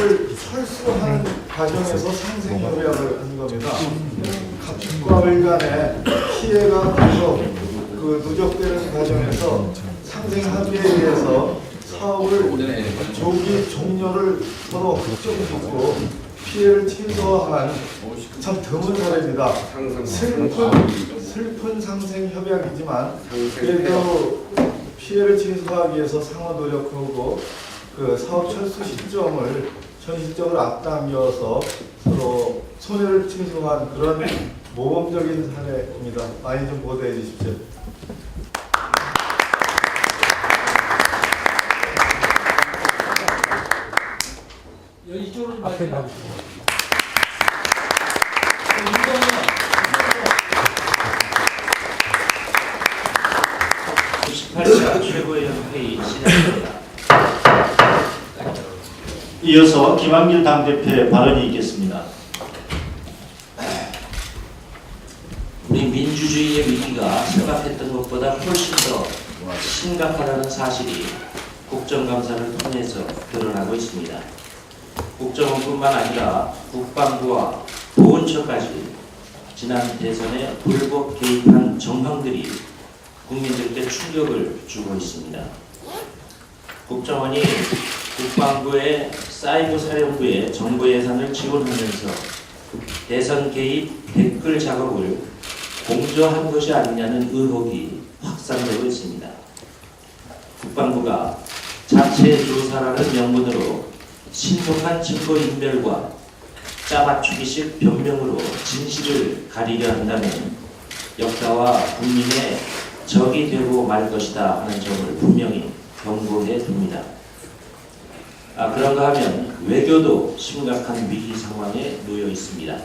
피해를 철수하는 과정에서 상생협약을 한 겁니다. 각국과 간에 피해가 계속 누적되는 과정에서 상생합의에 의해서 사업을 조기 종료를 서로 확정짓고 피해를 최소화한 참 드문 사례입니다. 슬픈 상생협약이지만 그래도 피해를 최소화하기 위해서 상호 노력하고 그 사업 철수 시점을 전 시점을 앞당겨서 서로 손해를 최소화한 그런 모범적인 사례입니다. 많이 좀 보도해 주십시오. 이쪽으로 좀 앞에 나오시죠. 98차 최고위원 회의 시작합니다. 이어서 김한길 당대표의 발언이 있겠습니다. 우리 민주주의의 위기가 생각했던 것보다 훨씬 더 심각하다는 사실이 국정감사를 통해서 드러나고 있습니다. 국정원뿐만 아니라 국방부와 보훈처까지 지난 대선에 불법 개입한 정황들이 국민들께 충격을 주고 있습니다. 국정원이 국방부의 사이버 사령부의 정보 예산을 지원하면서 대선 개입 댓글 작업을 공조한 것이 아니냐는 의혹이 확산되고 있습니다. 국방부가 자체 조사라는 명분으로 신속한 증거 인멸과 짜맞추기식 변명으로 진실을 가리려 한다면 역사와 국민의 적이 되고 말 것이다 하는 점을 분명히 경고해 둡니다. 그런가 하면 외교도 심각한 위기 상황에 놓여 있습니다.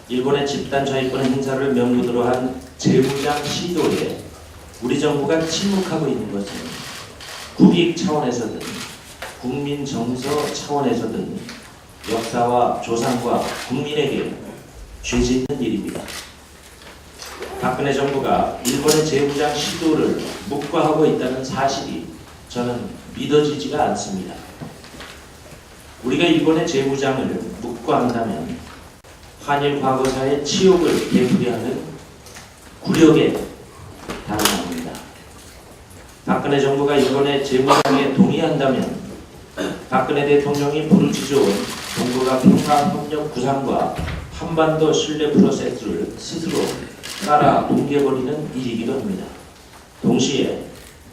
일본의 집단 자위권 행사를 명분으로 한 재무장 시도에 우리 정부가 침묵하고 있는 것은 국익 차원에서든 국민 정서 차원에서든 역사와 조상과 국민에게 죄짓는 일입니다. 박근혜 정부가 일본의 재무장 시도를 묵과하고 있다는 사실이 저는 믿어지지가 않습니다. 우리가 일본의 재무장을 묵과한다면 한일 과거사의 치욕을 되풀이하는 굴욕에 달합니다. 박근혜 정부가 일본의 재무장에 동의한다면 박근혜 대통령이 부르짖어온 동북아 평화협력 구상과 한반도 신뢰 프로세스를 스스로 따라 뭉개버리는 일이기도 합니다. 동시에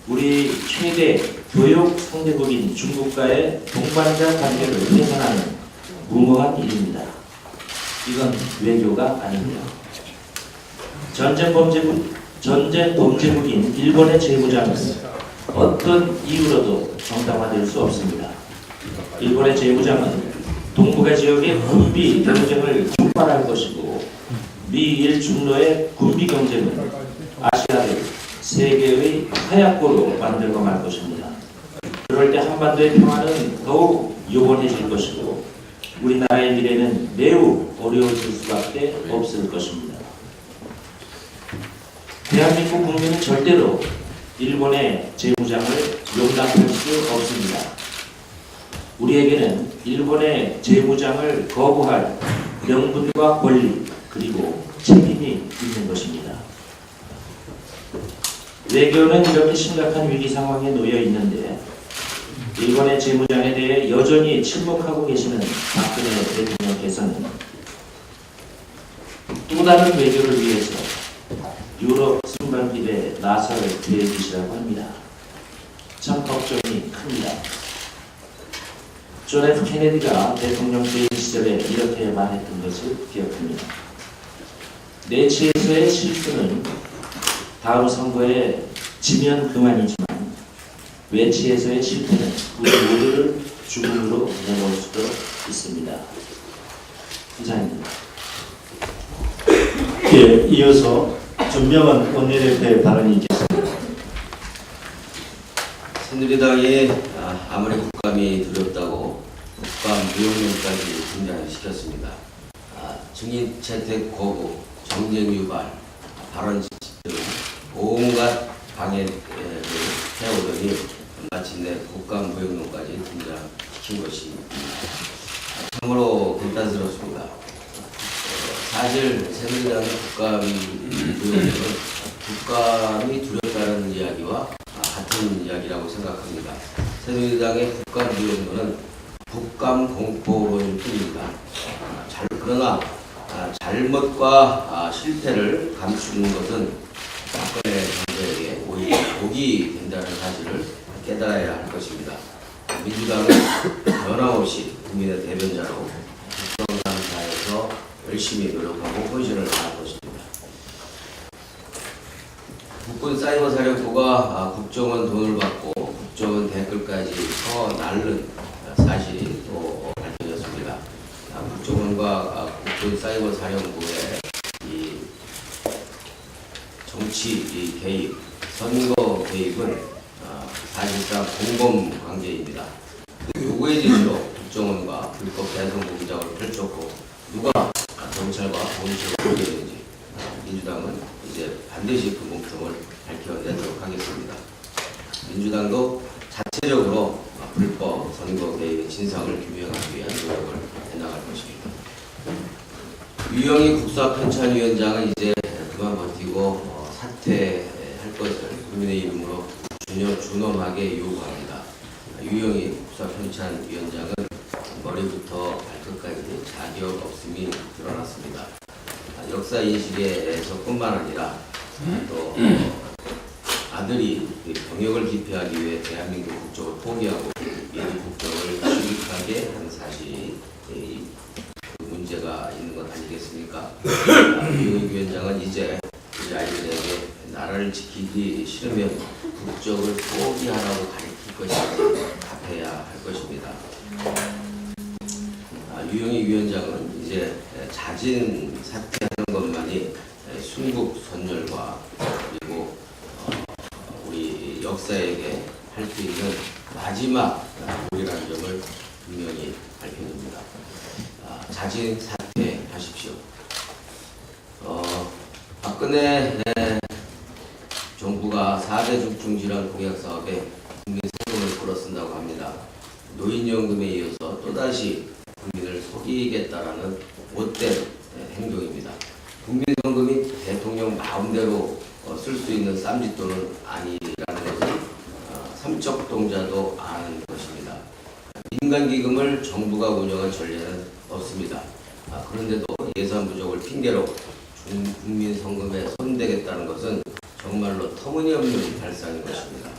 우리 최대 교역 상대국인 중국과의 동반자 관계를 훼손하는 무모한 일입니다. 이건 외교가 아닙니다. 전쟁 범죄국인 일본의 재무장은 어떤 이유로도 정당화될 수 없습니다. 일본의 재무장은 동북아 지역의 군비 경쟁을 촉발할 것이고 미일 중로의 군비 경쟁은 아시아를 세계의 하약고로 만들고 말 것입니다. 그럴 때 한반도의 평화는 더욱 요원해질 것이고 우리나라의 미래는 매우 어려워질 수밖에 없을 것입니다. 대한민국 국민은 절대로 일본의 재무장을 용납할 수 없습니다. 우리에게는 일본의 재무장을 거부할 명분과 권리 그리고 책임이 있는 것입니다. 외교는 이렇게 심각한 위기 상황에 놓여 있는데 일본의 재무장에 대해 여전히 침묵하고 계시는 박근혜 대통령께서는 또 다른 외교를 위해서 유럽 순방길에 나설 계획이시라고 합니다. 참 걱정이 큽니다. 존 F 케네디가 대통령 재임 시절에 이렇게 말했던 것을 기억합니다. 내치에서의 실수는 다음 선거에 지면 그만이지만 외치에서의 실패는 우리 모두를 죽음으로 내몰 수도 있습니다. 이상입니다. 예, 이어서 전명환 원내대표의 발언이 있겠습니다. 새누리당이 아무리 국감이 두렵다고 국감 무용론까지 등장시켰습니다. 증인 채택 거부, 정쟁 유발, 발언 지시 등 온갖 방해를 해오더니 마침내 국감 무용론까지 등장시켰습니다. 시킨 것이 참으로 간단스럽습니다. 사실 새누리당의 국감이 두렵다는 이야기와 같은 이야기라고 생각합니다. 새누리당의 국감 두려움은 국감 공포론일 뿐입니다. 그러나 잘못과 실패를 감추는 것은 박근혜 정부에게 오히려 복이 된다는 사실을 깨달아야 할 것입니다. 민주당은 변함없이 국민의 대변자로 국정감사에서 열심히 노력하고 헌신을 다할 것입니다. 국군 사이버사령부가 국정원 돈을 받고 국정원 댓글까지 날른 사실이 또 밝혀졌습니다. 국정원과 국군 사이버사령부의 이 정치 개입, 선거 개입은 사실상 공범 관계입니다. 요구의 지시로 국정원과 불법 대선 공작을 펼쳤고 누가 경찰과 공식을 보게 민주당은 이제 반드시 그 몸통을 밝혀내도록 하겠습니다. 민주당도 자체적으로 불법 선거 개입의 진상을 규명하기 위한 노력을 해나갈 것입니다. 유영희 국사편찬위원장은 이제 그만 버티고 사퇴할 것을 국민의 이름으로 준엄하게 요구합니다. 유영희 국사편찬위원장은 머리부터 발끝까지 자격 없음이 드러났습니다. 역사 인식에서뿐만 아니라 또 아들이 병역을 기피하기 위해 대한민국 국적을 포기하고 미국 국적을 취득하게 한 사실이 그 문제가 있는 것 아니겠습니까? 유영희 위원장은 이제 우리 아이들에게 나라를 지키기 싫으면 국적을 포기하라고 가르칠 것인지 답해야 할 것입니다. 유영희 위원장은 이제 자진 사퇴하는 것만이 순국선열과 그리고 우리 역사에게 할 수 있는 마지막 도리라는 점을 분명히 밝혀줍니다. 자진 사퇴하십시오. 박근혜 정부가 4대 중증질환 공약 사업에 국민 세금을 끌어쓴다고 합니다. 노인연금에 이어서 또다시 국민을 속이겠다라는 못된 행동입니다. 국민연금이 대통령 마음대로 쓸 수 있는 쌈짓돈은 아니라는 것은 삼척동자도 아는 것입니다. 민간기금을 정부가 운영한 전례는 없습니다. 그런데도 예산 부족을 핑계로 국민 성금에 손대겠다는 것은 정말로 터무니없는 발상인 것입니다.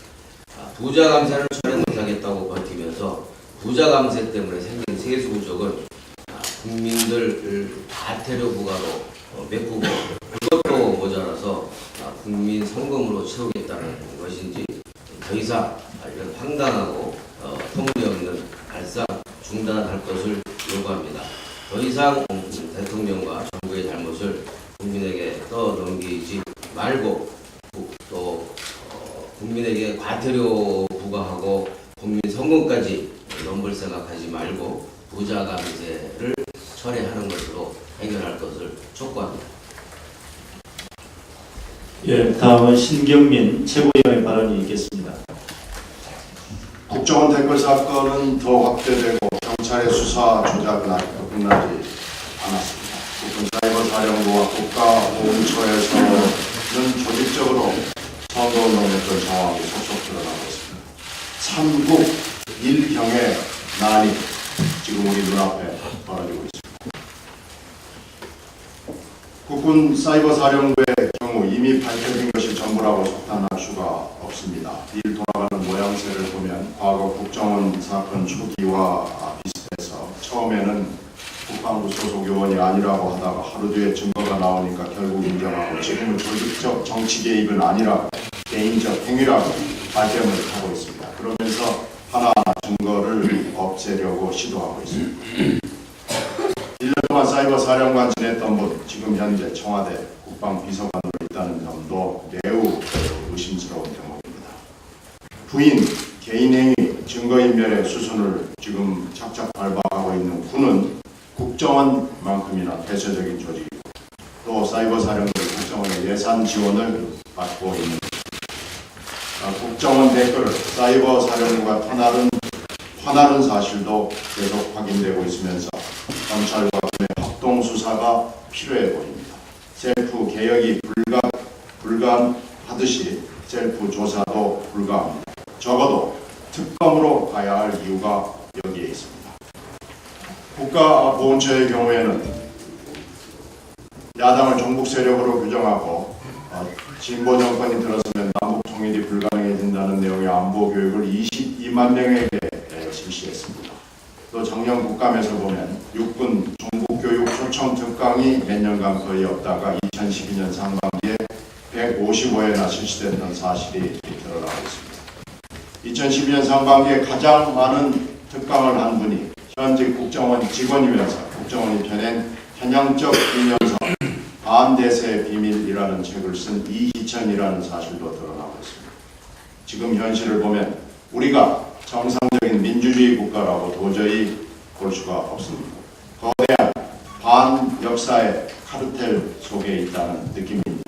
부자 감세를 철회 못하겠다고 버티면서 부자 감세 때문에 생긴 세수 부족은 국민들 과태료 부과로 메꾸고 그것도 모자라서 국민 성금으로 채우겠다는 것인지 더 이상 이런 황당하고 터무니없는 발상 중단할 것을 요구합니다. 더 이상 대통령과 정부의 잘못을 국민에게 떠넘기지 말고 또 국민에게 과태료 부과하고 국민 성금까지 넘볼 생각하지 말고 부자 감세를 철회하는 것으로 해결할 것을 촉구합니다. 예, 다음은 신경민 최고위원의 발언이 있겠습니다. 국정원 댓글 사건은 더 확대되고 경찰의 수사 조작은 아직도 끝나지 않았습니다. 국군 사이버사령부와 국가보훈처에서는 조직적으로 선거운동했던 정황이 속속 드러나고 있습니다. 삼국 일경의 난이 지금 우리 눈앞에 벌어지고 있습니다. 국군 사이버사령부의 경우 이미 밝혀진 것이 전부라고 속단할 수가 없습니다. 일 돌아가는 모양새를 보면 과거 국정원 사건 초기와 비슷해서 처음에는 국방부 소속 요원이 아니라고 하다가 하루 뒤에 증거가 나오니까 결국 인정하고 지금은 조직적 정치 개입은 아니라 개인적 행위라고 발뺌을 하고 있습니다. 그러면서 하나하나 증거를 없애려고 시도하고 있습니다. 1년 동안 사이버 사령관 지냈던 분, 지금 현재 청와대 국방비서관으로 있다는 점도 매우 의심스러운 대목입니다. 부인, 개인행위, 증거인멸의 수순을 지금 착착 밟아가고 있는 군은 국정원만큼이나 대체적인 조직이고 또 사이버 사령부 국정원의 예산 지원을 받고 있는 국정원 댓글을 사이버 사령부가 터나른 관하는 사실도 계속 확인되고 있으면서 검찰과 군의 합동 수사가 필요해 보입니다. 셀프 개혁이 불가하듯이 셀프 조사도 불가합니다. 적어도 특검으로 가야 할 이유가 여기에 있습니다. 국가보훈처의 경우에는 야당을 종북 세력으로 규정하고 진보 정권이 들어서면 남북 통일이 불가능해진다는 내용의 안보 교육을 22만 명에게 실시했습니다. 또 작년 국감에서 보면 육군 종북 교육 초청 특강이 몇 년간 거의 없다가 2012년 상반기에 155회나 실시됐던 사실이 드러나고 있습니다. 2012년 상반기에 가장 많은 특강을 한 분이 현직 국정원 직원이면서 국정원이 펴낸 편향적 균형성 반대세의 비밀이라는 책을 쓴 이희천이라는 사실도 드러나고 있습니다. 지금 현실을 보면 우리가 정상적인 민주주의 국가라고 도저히 볼 수가 없습니다. 거대한 반역사의 카르텔 속에 있다는 느낌입니다.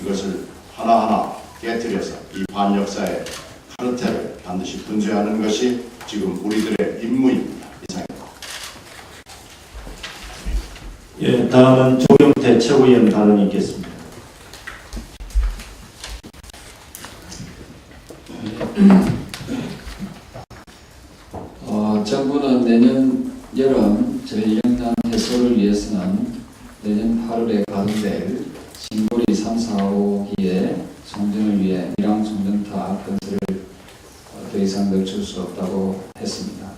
이것을 하나하나 깨뜨려서 이 반역사의 카르텔을 반드시 분쇄하는 것이 지금 우리들의 임무입니다. 이상입니다. 예, 다음은 조경태 최고위원 발언이 있겠습니다. 정부는 내년 여름 전력난 해소를 위해서는 내년 8월에 가동될 신고리 3, 4, 5기의 송전을 위해 밀양 송전탑 건설을 더 이상 늦출 수 없다고 했습니다.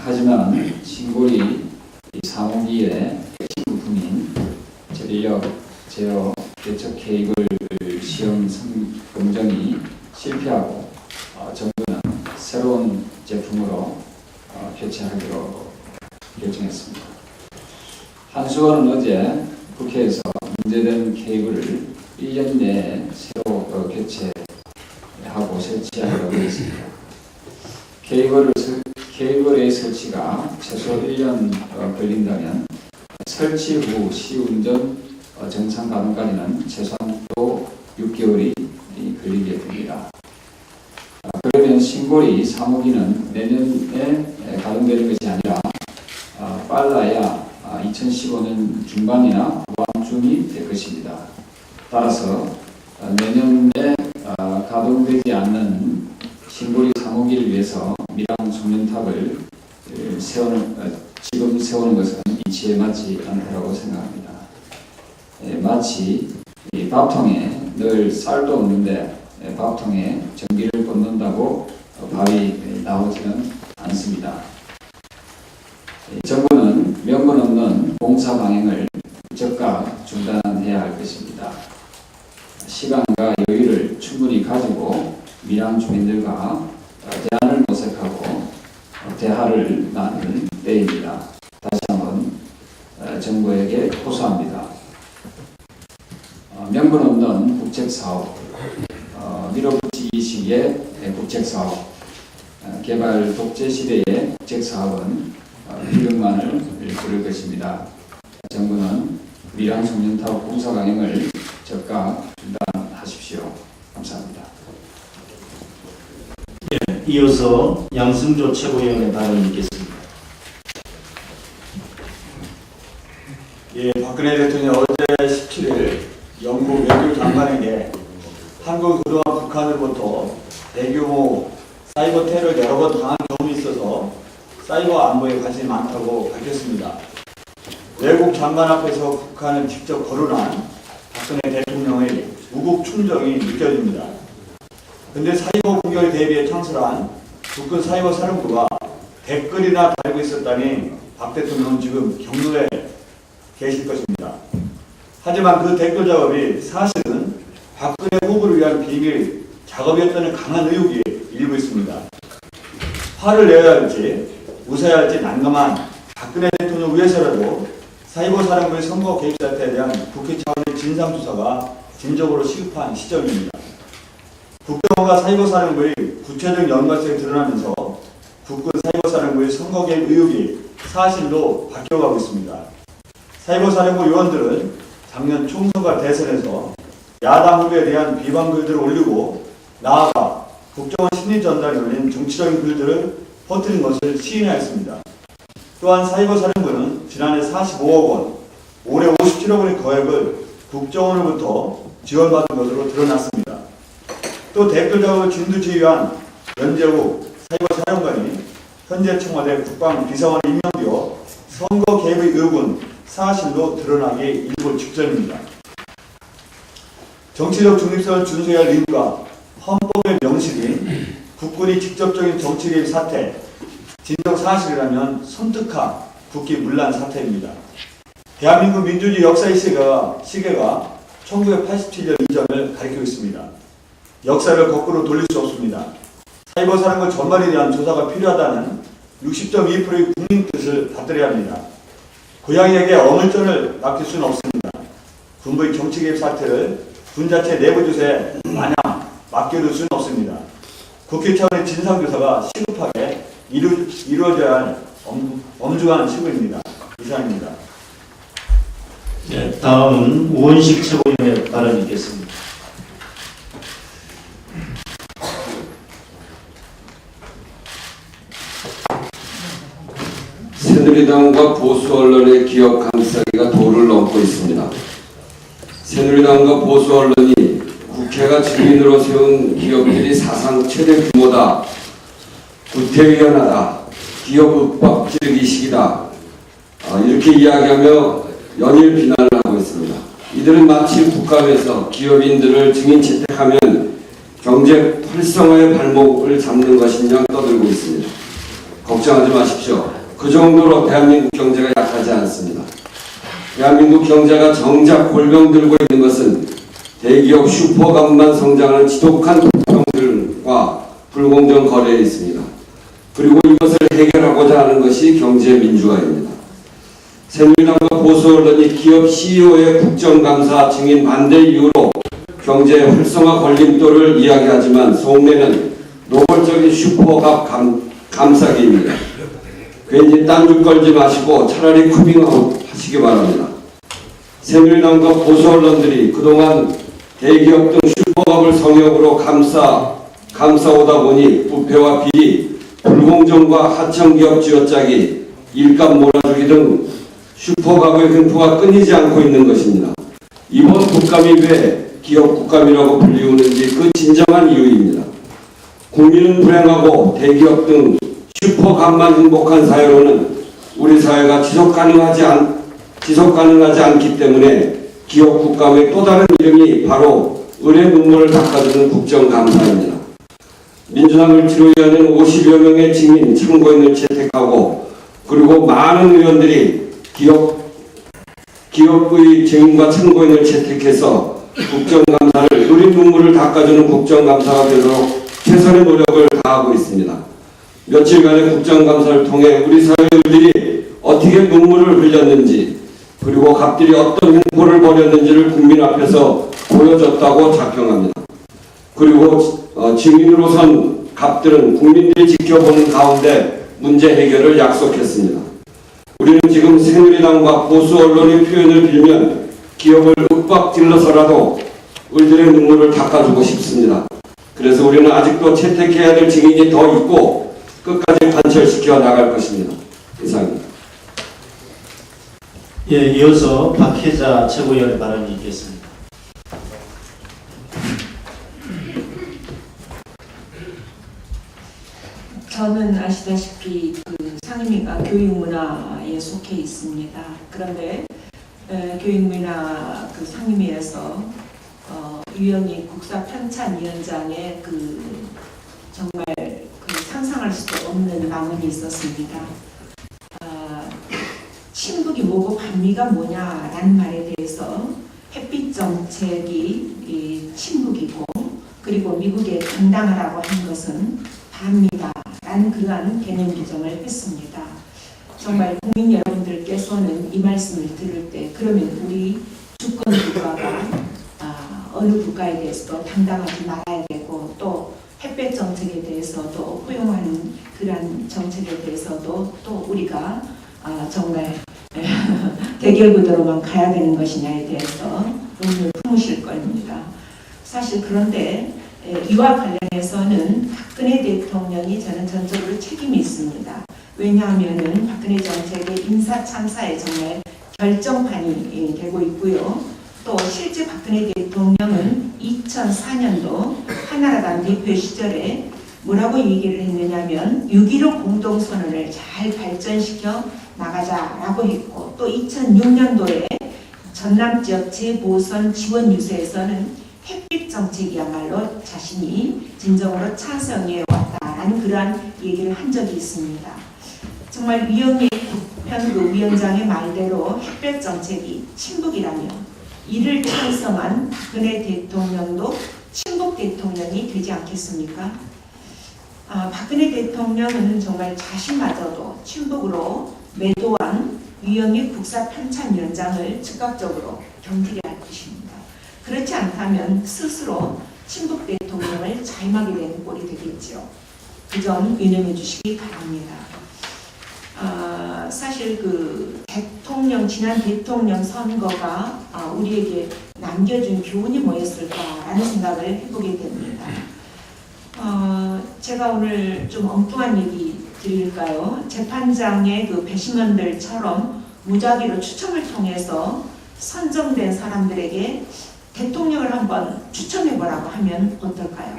하지만 신고리 3, 5기의 핵심 부품인 전력 제어 개척 계획을 시험 검증이 실패하고 정부는 새로운 제품으로 교체하기로 결정했습니다. 한수원은 어제 국회에서 문제된 케이블을 1년 내에 새로 교체하고 설치하기로 했습니다. 케이블의 설치가 최소 1년 걸린다면 설치 후 시운전 정상 가동까지는 최소한 또 6개월이 걸리게 됩니다. 그러면 신고리 3호기는 내년에 가동되는 것이 아니라 빨라야 2015년 중반이나 후반쯤이 될 것입니다. 따라서 내년에 가동되지 않는 신고리 3호기를 위해서 밀양 송전탑을 지금 세우는 것은 이치에 맞지 않다고 생각합니다. 마치 밥통에 늘 쌀도 없는데 밥통에 전기를 꽂는다고 밥이 나오지는 않습니다. 정부는 명분 없는 공사 방향을 즉각 중단해야 할 것입니다. 시간과 여유를 충분히 가지고 밀양 주민들과 대안을 모색하고 대화를 나눌 때입니다. 다시 한번 정부에게 호소합니다. 명분 없는 국책사업, 밀어붙이기 시기의 국책사업, 개발 독재 시대의 국책사업은 비극만을 부를 것입니다. 정부는 밀양 송전탑 공사 강행을 즉각 중단하십시오. 감사합니다. 예, 이어서 양승조 최고위원의 발언이 있겠습니다. 예, 박근혜 대통령이 어제 17일 영국 외교장관에게 한국 그동안 북한으로부터 대규모 사이버 테러를 여러 번 당한 경험이 있어서 사이버 안보에 관심이 많다고 밝혔습니다. 외국 장관 앞에서 북한을 직접 거론한 박근혜 대통령의 우국 충정이 느껴집니다. 그런데 사이버 공격에 대비해 창설한 국군 사이버 사령부가 댓글이나 달고 있었다니 박 대통령은 지금 경로에 계실 것입니다. 하지만 그 댓글 작업이 사실은 박근혜 후보를 위한 비밀 작업이었다는 강한 의혹이 일고 있습니다. 화를 내야 할지 웃어야 할지 난감한 박근혜 대통령 위해서라도 사이버 사령부의 선거 개입 사태에 대한 국회 차원의 진상조사가 진정으로 시급한 시점입니다. 국정원과 사이버 사령부의 구체적 연관성이 드러나면서 국군 사이버 사령부의 선거 개입 의혹이 사실로 바뀌어가고 있습니다. 사이버 사령부 요원들은 작년 총선과 대선에서 야당 후보에 대한 비방 글들을 올리고 나아가 국정원 심리전단이 올린 정치적인 글들을 퍼뜨린 것을 시인하였습니다. 또한 사이버사령부는 지난해 45억 원, 올해 57억 원의 거액을 국정원으로부터 지원받은 것으로 드러났습니다. 또 댓글 작업을 진두지휘한 연재욱 사이버사령관이 현재 청와대 국방비서관에 임명되어 선거 개입의 의혹은 사실로 드러나기 일보 직전입니다. 정치적 중립성을 준수해야 할 이유가 헌법의 명식인 국군이 직접적인 정치 개입 사태, 진정 사실이라면 섬뜩한 국기 문란 사태입니다. 대한민국 민주주의 역사의 시계가 1987년 이전을 가리키고 있습니다. 역사를 거꾸로 돌릴 수 없습니다. 사이버 사령부 전반에 대한 조사가 필요하다는 60.2%의 국민 뜻을 받들어야 합니다. 고양이에게 어물전을 맡길 수는 없습니다. 군부의 정치 개입 사태를 군 자체 내부 조사에 마냥 맡겨둘 수는 없습니다. 국회 차원의 진상조사가 시급하게 이루어져야 할 엄중한 시국입니다. 이상입니다. 네, 다음은 우원식 최고위원의 발언이 있겠습니다. 새누리당과 보수 언론의 기업 감싸기가 도를 넘고 있습니다. 새누리당과 보수 언론이 국회가 증인으로 세운 기업들이 사상 최대 규모다, 구태의연하다, 기업 윽박 지르기 식이다, 이렇게 이야기하며 연일 비난을 하고 있습니다. 이들은 마치 국감에서 기업인들을 증인 채택하면 경제 활성화의 발목을 잡는 것인 양 떠들고 있습니다. 걱정하지 마십시오. 그 정도로 대한민국 경제가 약하지 않습니다. 대한민국 경제가 정작 골병들고 있는 것은 대기업 슈퍼갑만 성장하는 지독한 불평들과 불공정 거래에 있습니다. 그리고 이것을 해결하고자 하는 것이 경제 민주화입니다. 새누리당과 보수 언론이 기업 CEO의 국정감사 증인 반대 이유로 경제 활성화 걸림돌을 이야기하지만 속내는 노골적인 슈퍼갑 감싸기입니다. 괜히 딴줄 걸지 마시고 차라리 쿠밍아웃 하시기 바랍니다. 새누리당과 보수 언론들이 그동안 대기업 등 슈퍼갑을 성역으로 감싸오다 보니 부패와 비리, 불공정과 하청기업 쥐어짜기, 일감 몰아주기 등 슈퍼갑의 횡포가 끊이지 않고 있는 것입니다. 이번 국감이 왜 기업 국감이라고 불리우는지 그 진정한 이유입니다. 국민은 불행하고 대기업 등 슈퍼갑만 행복한 사회로는 우리 사회가 지속 가능하지 않기 때문에 기업 국감의 또 다른 이름이 바로 을의 눈물을 닦아주는 국정감사입니다. 민주당을 뒤로 이어낸 50여 명의 증인 참고인을 채택하고 그리고 많은 의원들이 기업의 증인과 참고인을 채택해서 국정감사를 을의 눈물을 닦아주는 국정감사가 되도록 최선의 노력을 다하고 있습니다. 며칠간의 국정감사를 통해 우리 사회인들이 어떻게 눈물을 흘렸는지 그리고 갑들이 어떤 횡포를 벌였는지를 국민 앞에서 보여줬다고 작경합니다. 그리고 증인으로선 갑들은 국민들이 지켜보는 가운데 문제 해결을 약속했습니다. 우리는 지금 새누리당과 보수 언론의 표현을 빌면 기업을 윽박질러서라도 을들의 눈물을 닦아주고 싶습니다. 그래서 우리는 아직도 채택해야 될 증인이 더 있고 끝까지 관철시켜 나갈 것입니다. 이상입니다. 예, 이어서 박혜자 최고위원의 발언이 있겠습니다. 저는 아시다시피 그 상임위가 교육문화에 속해 있습니다. 그런데 교육문화 그 상임위에서 유영희 국사편찬위원장의 그 정말 그 상상할 수도 없는 망언이 있었습니다. 친북이 뭐고 반미가 뭐냐라는 말에 대해서 햇빛 정책이 친북이고 그리고 미국에 감당하라고 한 것은 반미다라는 그러한 개념 규정을 했습니다. 정말 국민 여러분들께서는 이 말씀을 들을 때 그러면 우리 주권 국가가 어느 국가에 대해서도 당당하지 말아야 되고 또 햇볕 정책에 대해서도 허용하는 그러한 정책에 대해서도 또 우리가 정말 대결구도로만 가야 되는 것이냐에 대해서 의문을 품으실 겁니다. 사실 그런데 이와 관련해서는 박근혜 대통령이 저는 전적으로 책임이 있습니다. 왜냐하면은 박근혜 정책의 인사 참사에 정말 결정판이 되고 있고요. 또 실제 박근혜 대통령은 2004년도 한나라당 대표 시절에 뭐라고 얘기를 했느냐면 6.15 공동선언을 잘 발전시켜 나가자라고 했고, 또 2006년도에 전남 지역 재보선 지원 유세에서는 햇빛 정책이야말로 자신이 진정으로 찬성해 왔다라는 그러한 얘기를 한 적이 있습니다. 정말 위영희 국편 위원장의 말대로 햇볕 정책이 친북이라며 이를 찬성한 박근혜 대통령도 친북 대통령이 되지 않겠습니까? 박근혜 대통령은 정말 자신마저도 친북으로 매도한 위영희 국사편찬위원장을 즉각적으로 경질해야 할 것입니다. 그렇지 않다면 스스로 친북 대통령을 자임하게 되는 꼴이 되겠죠. 그 점 유념해 주시기 바랍니다. 사실 그 지난 대통령 선거가 우리에게 남겨준 교훈이 뭐였을까라는 생각을 해보게 됩니다. 제가 오늘 좀 엉뚱한 얘기 드릴까요? 재판장의 그 배심원들처럼 무작위로 추첨을 통해서 선정된 사람들에게 대통령을 한번 추천해보라고 하면 어떨까요?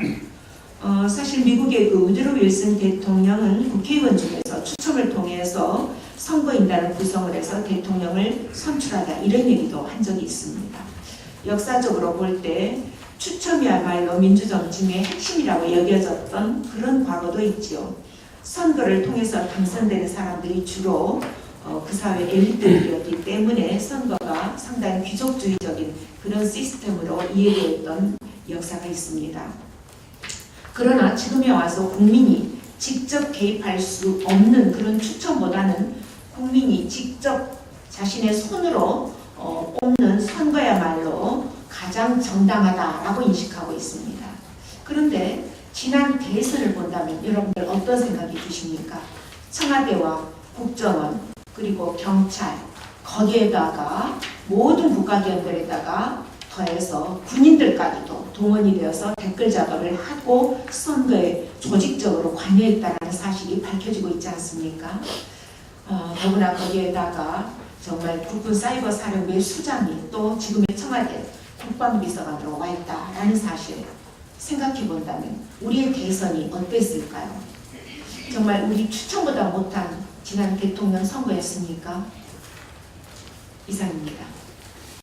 사실 미국의 그 우드로 윌슨 대통령은 국회의원 중에서 추첨을 통해서 선거인단을 구성을 해서 대통령을 선출하다 이런 얘기도 한 적이 있습니다. 역사적으로 볼 때 추첨이야말로 민주정치의 핵심이라고 여겨졌던 그런 과거도 있지요. 선거를 통해서 당선되는 사람들이 주로 그 사회 엘리트들이었기 때문에 선거가 상당히 귀족주의적인 그런 시스템으로 이해되었던 역사가 있습니다. 그러나 지금에 와서 국민이 직접 개입할 수 없는 그런 추첨보다는 국민이 직접 자신의 손으로 뽑는 선거야말로 가장 정당하다라고 인식하고 있습니다. 그런데 지난 대선을 본다면 여러분들 어떤 생각이 드십니까? 청와대와 국정원 그리고 경찰 거기에다가 모든 국가기관들에다가 더해서 군인들까지도 동원이 되어서 댓글 작업을 하고 선거에 조직적으로 관여했다는 사실이 밝혀지고 있지 않습니까? 더구나 거기에다가 정말 국군 사이버 사령부의 수장이 또 지금의 청와대 국방비서관으로 와 있다라는 사실 생각해 본다면 우리의 대선이 어땠을까요? 정말 우리 추천보다 못한 지난 대통령 선거였습니까? 이상입니다.